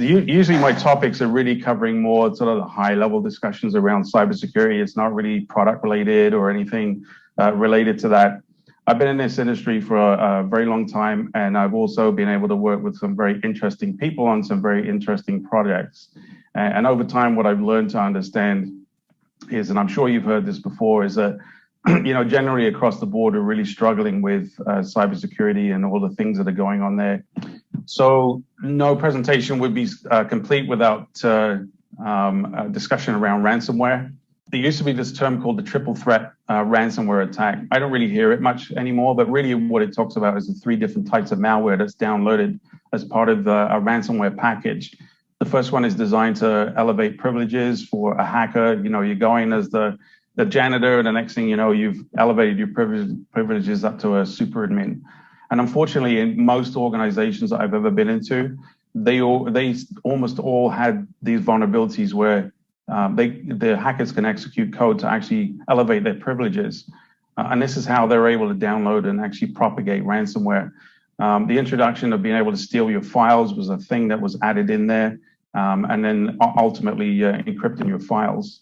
Usually my topics are really covering more sort of the high level discussions around cybersecurity. It's not really product related or anything related to that. I've been in this industry for a very long time, and I've also been able to work with some very interesting people on some very interesting projects. And over time, what I've learned to understand is, and I'm sure you've heard this before, is that generally across the board, we're really struggling with cybersecurity and all the things that are going on there. So no presentation would be complete without a discussion around ransomware. There used to be this term called the triple threat ransomware attack. I don't really hear it much anymore, but really what it talks about is the 3 different types of malware that's downloaded as part of a ransomware package. The first one is designed to elevate privileges for a hacker. You're going as the janitor, and the next thing you know, you've elevated your privileges up to a super admin. And unfortunately, in most organizations that I've ever been into, they almost all had these vulnerabilities where the hackers can execute code to actually elevate their privileges. And this is how they're able to download and actually propagate ransomware. The introduction of being able to steal your files was a thing that was added in there, and then ultimately encrypting your files.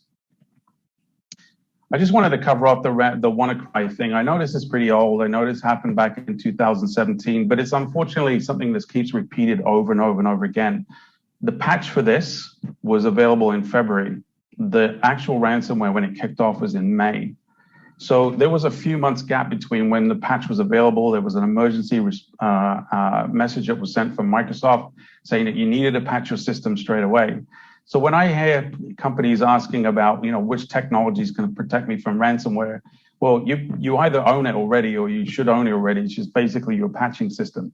I just wanted to cover off the WannaCry thing. I know this is pretty old. I know this happened back in 2017, but it's unfortunately something that keeps repeated over and over and over again. The patch for this was available in February. The actual ransomware, when it kicked off, was in May. So there was a few months gap between when the patch was available. There was an emergency message that was sent from Microsoft saying that you needed to patch your system straight away. So when I hear companies asking about, which technologies can protect me from ransomware, well, you either own it already or you should own it already. It's just basically your patching system.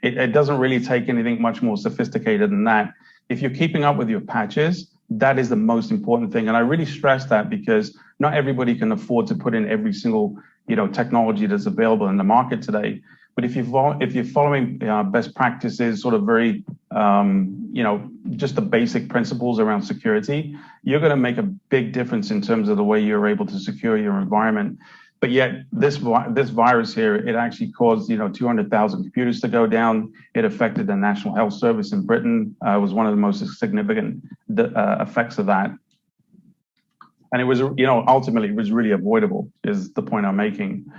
It doesn't really take anything much more sophisticated than that. If you're keeping up with your patches, that is the most important thing. And I really stress that because not everybody can afford to put in every single, technology that's available in the market today. But if you're following best practices, sort of very, just the basic principles around security, you're going to make a big difference in terms of the way you're able to secure your environment. But yet this virus here, it actually caused 200,000 computers to go down. It affected the National Health Service in Britain. It was one of the most significant effects of that. And it was, ultimately it was really avoidable, is the point I'm making.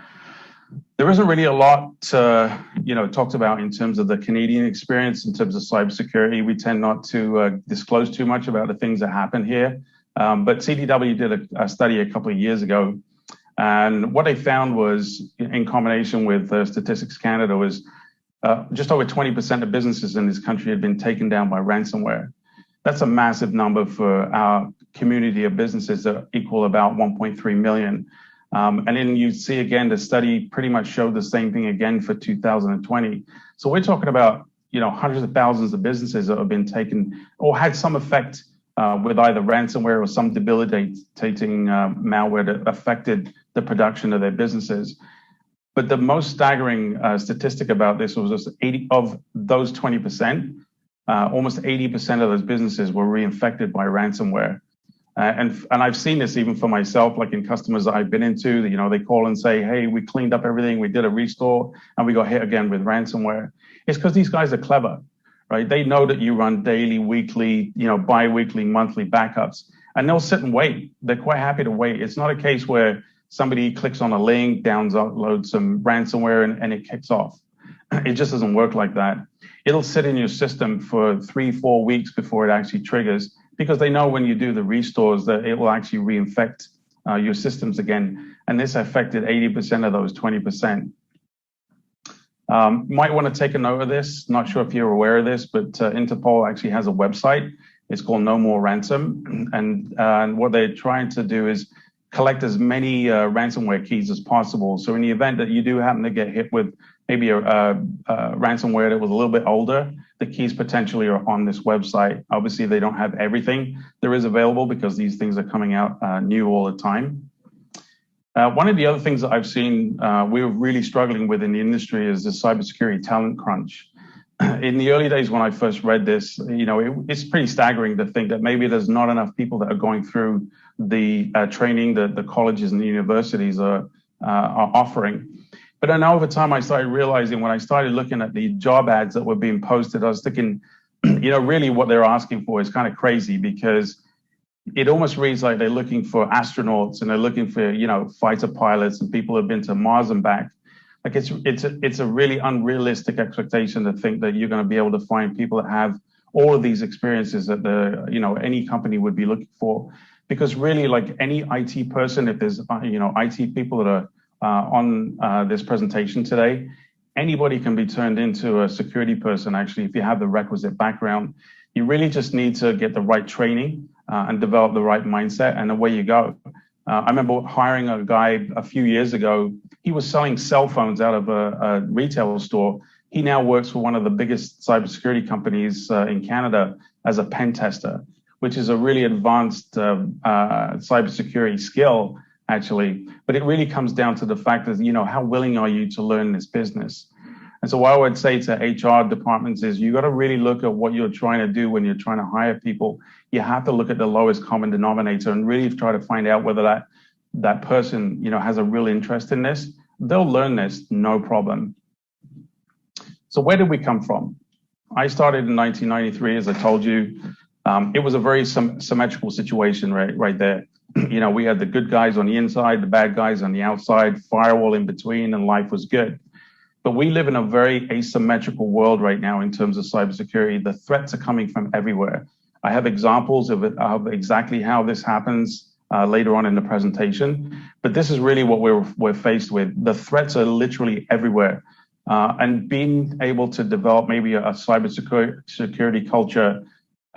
There isn't really a lot talked about in terms of the Canadian experience in terms of cybersecurity. We tend not to disclose too much about the things that happen here. But CDW did a study a couple of years ago. And what they found was, in combination with Statistics Canada, was just over 20% of businesses in this country had been taken down by ransomware. That's a massive number for our community of businesses that equal about 1.3 million. And then you see again, the study pretty much showed the same thing again for 2020. So we're talking about, hundreds of thousands of businesses that have been taken or had some effect with either ransomware or some debilitating malware that affected the production of their businesses. But the most staggering statistic about this was just 80 of those 20%, almost 80% of those businesses were reinfected by ransomware. And I've seen this even for myself, like in customers that I've been into, they call and say, hey, we cleaned up everything, we did a restore, and we got hit again with ransomware. It's because these guys are clever, right? They know that you run daily, weekly, bi-weekly, monthly backups, and they'll sit and wait. They're quite happy to wait. It's not a case where somebody clicks on a link, downloads some ransomware, and it kicks off. It just doesn't work like that. It'll sit in your system for 3-4 weeks before it actually triggers, because they know when you do the restores that it will actually reinfect your systems again. And this affected 80% of those 20%. Might want to take a note of this. Not sure if you're aware of this, but Interpol actually has a website. It's called No More Ransom. And what they're trying to do is collect as many ransomware keys as possible. So in the event that you do happen to get hit with maybe a ransomware that was a little bit older, the keys potentially are on this website. Obviously, they don't have everything there is available because these things are coming out new all the time. One of the other things that I've seen we're really struggling with in the industry is the cybersecurity talent crunch. In the early days when I first read this, it's pretty staggering to think that maybe there's not enough people that are going through the training that the colleges and the universities are offering. But then over time, I started realizing when I started looking at the job ads that were being posted, I was thinking, really what they're asking for is kind of crazy, because it almost reads like they're looking for astronauts and they're looking for, fighter pilots and people who have been to Mars and back. Like it's a really unrealistic expectation to think that you're going to be able to find people that have all of these experiences that any company would be looking for. Because really, like any IT person, if there's IT people that are on this presentation today, anybody can be turned into a security person. Actually, if you have the requisite background, you really just need to get the right training and develop the right mindset, and away you go. I remember hiring a guy a few years ago. He was selling cell phones out of a retail store. He now works for one of the biggest cybersecurity companies in Canada as a pen tester, which is a really advanced cybersecurity skill, actually. But it really comes down to the fact that, how willing are you to learn this business? And so what I would say to HR departments is you got to really look at what you're trying to do when you're trying to hire people. You have to look at the lowest common denominator and really try to find out whether that person, has a real interest in this. They'll learn this, no problem. So where did we come from? I started in 1993, as I told you. It was a very symmetrical situation right there. We had the good guys on the inside, the bad guys on the outside, firewall in between, and life was good. But we live in a very asymmetrical world right now in terms of cybersecurity. The threats are coming from everywhere. I have examples of exactly how this happens later on in the presentation, but this is really what we're faced with. The threats are literally everywhere. And being able to develop maybe a cybersecurity culture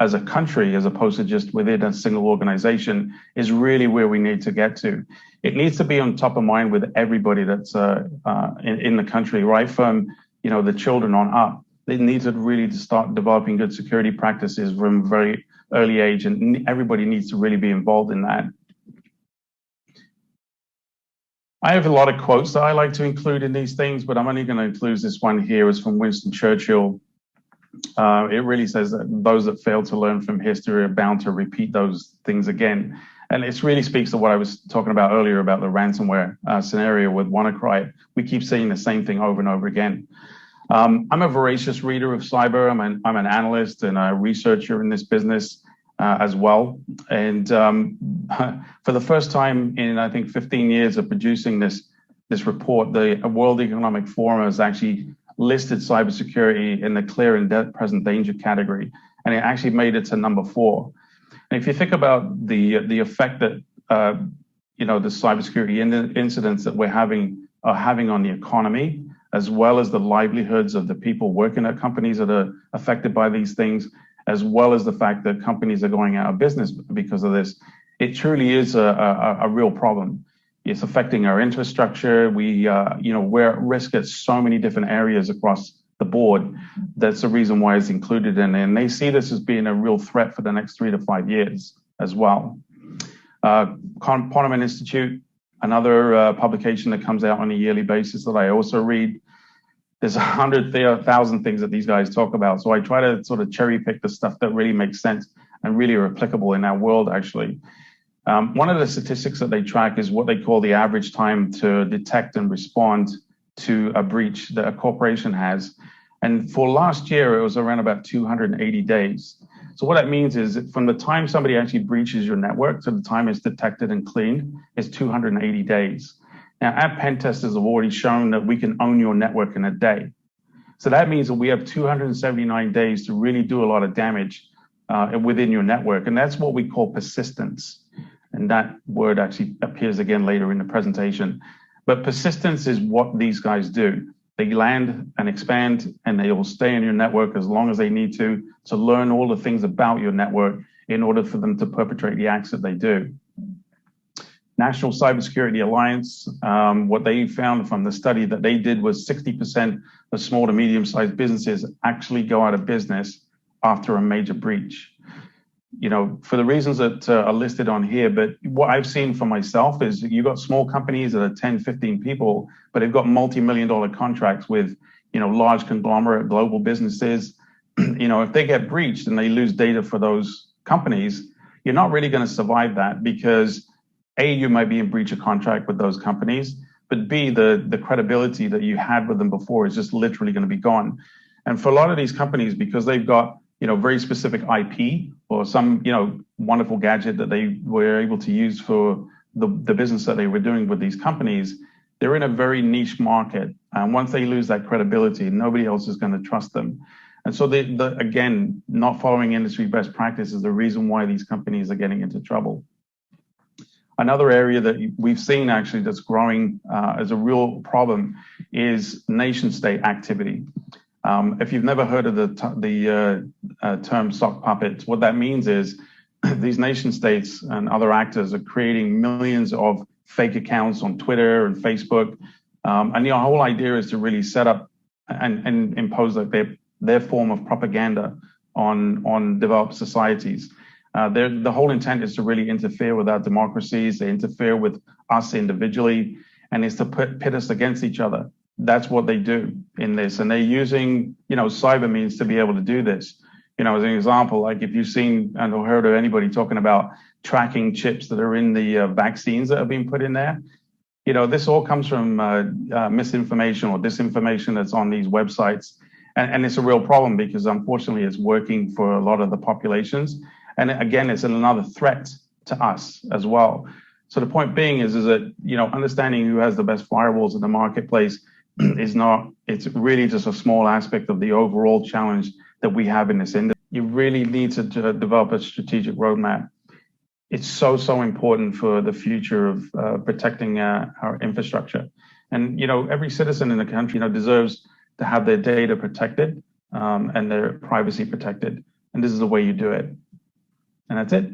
as a country, as opposed to just within a single organization, is really where we need to get to. It needs to be on top of mind with everybody that's in the country, right from the children on up. They need to really start developing good security practices from a very early age, and everybody needs to really be involved in that. I have a lot of quotes that I like to include in these things, but I'm only going to include this one here. It's from Winston Churchill. It really says that those that fail to learn from history are bound to repeat those things again. And it really speaks to what I was talking about earlier about the ransomware scenario with WannaCry. We keep saying the same thing over and over again. I'm a voracious reader of cyber. I'm an analyst and a researcher in this business as well. And for the first time in, I think, 15 years of producing this report, the World Economic Forum has actually listed cybersecurity in the clear and present danger category, and it actually made it to number 4. And if you think about the effect that the cybersecurity incidents that are having on the economy, as well as the livelihoods of the people working at companies that are affected by these things, as well as the fact that companies are going out of business because of this, it truly is a real problem. It's affecting our infrastructure. We're at risk at so many different areas across the board. That's the reason why it's included in there. And they see this as being a real threat for the next 3 to 5 years as well. Poneman Institute, another publication that comes out on a yearly basis that I also read. There's 100,000 things that these guys talk about. So I try to sort of cherry pick the stuff that really makes sense and really are applicable in our world, actually. One of the statistics that they track is what they call the average time to detect and respond to a breach that a corporation has. And for last year, it was around about 280 days. So what that means is that from the time somebody actually breaches your network to the time it's detected and cleaned is 280 days. Now, our pen testers have already shown that we can own your network in a day. So that means that we have 279 days to really do a lot of damage within your network. And that's what we call persistence. And that word actually appears again later in the presentation. But persistence is what these guys do. They land and expand, and they will stay in your network as long as they need to learn all the things about your network in order for them to perpetrate the acts that they do. National Cybersecurity Alliance, what they found from the study that they did was 60% of small to medium-sized businesses actually go out of business after a major breach. For the reasons that are listed on here, but what I've seen for myself is you've got small companies that are 10, 15 people, but they've got multi-million-dollar contracts with, large conglomerate global businesses. If they get breached and they lose data for those companies, you're not really going to survive that because A, you might be in breach of contract with those companies, but B, the credibility that you had with them before is just literally going to be gone. And for a lot of these companies, because they've got very specific IP or some, wonderful gadget that they were able to use for the business that they were doing with these companies, they're in a very niche market. And once they lose that credibility, nobody else is going to trust them. And so again, not following industry best practice is the reason why these companies are getting into trouble. Another area that we've seen actually that's growing as a real problem is nation state activity. If you've never heard of the term sock puppets, what that means is these nation states and other actors are creating millions of fake accounts on Twitter and Facebook. And the whole idea is to really set up and impose their form of propaganda on developed societies. The whole intent is to really interfere with our democracies. They interfere with us individually, and is to pit us against each other. That's what they do in this, and they're using cyber means to be able to do this. As an example, like if you've seen and heard of anybody talking about tracking chips that are in the vaccines that have been put in there, this all comes from misinformation or disinformation that's on these websites, and it's a real problem because unfortunately it's working for a lot of the populations. And again, it's another threat to us as well. So the point being is that, understanding who has the best firewalls in the marketplace it's really just a small aspect of the overall challenge that we have in this industry. You really need to develop a strategic roadmap. It's so important for the future of protecting our infrastructure. And, every citizen in the country, deserves to have their data protected and their privacy protected. And this is the way you do it. And that's it.